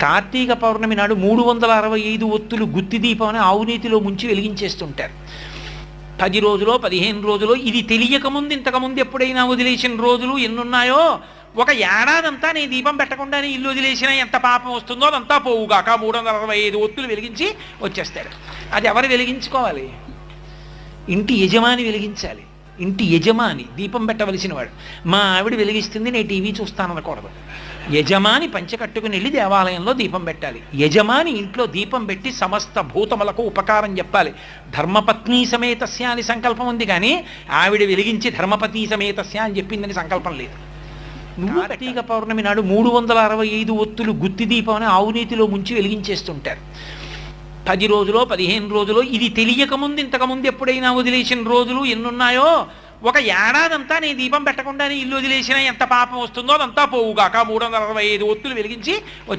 కార్తీక పౌర్ణమి నాడు 365 ఒత్తులు గుత్తి దీపం అని ఆవునీతిలో ముంచి వెలిగించేస్తుంటారు. 10 రోజులో 15 రోజులో ఇది తెలియకముందు ఇంతకుముందు ఎప్పుడైనా వదిలేసిన రోజులు ఎన్నున్నాయో, ఒక ఏడాదంతా నీ దీపం పెట్టకుండానే ఇల్లు వదిలేసినా ఎంత పాపం వస్తుందో అదంతా పోవుగాక 365 ఒత్తులు వెలిగించి వచ్చేస్తాడు. అది ఎవరు వెలిగించుకోవాలి? ఇంటి యజమాని వెలిగించాలి. ఇంటి యజమాని దీపం పెట్టవలసిన వాడు. మా ఆవిడ వెలిగిస్తుంది, నేను టీవీ చూస్తాననకూడదు. యజమాని పంచె కట్టుకుని వెళ్ళి దేవాలయంలో దీపం పెట్టాలి. యజమాని ఇంట్లో దీపం పెట్టి సమస్త భూతములకు ఉపకారం చెప్పాలి. ధర్మపత్ని సమేతస్య అని సంకల్పం ఉంది, కానీ ఆవిడ వెలిగించి ధర్మపత్ని సమేతస్య అని చెప్పిందని సంకల్పం లేదు. కార్తీక పౌర్ణమి నాడు 365 ఒత్తులు గుత్తి దీపం అని ఆవునీతిలో ముంచి వెలిగించేస్తుంటారు. 10 రోజులో 15 రోజులో ఇది తెలియకముందు ఇంతకుముందు ఎప్పుడైనా వదిలేసిన రోజులు ఎన్నున్నాయో, ఒక ఏడాదంతా నీ దీపం పెట్టకుండానే ఇల్లు వదిలేసినా ఎంత పాపం వస్తుందో అదంతా పోవుగాక 365 ఒత్తులు వెలిగించి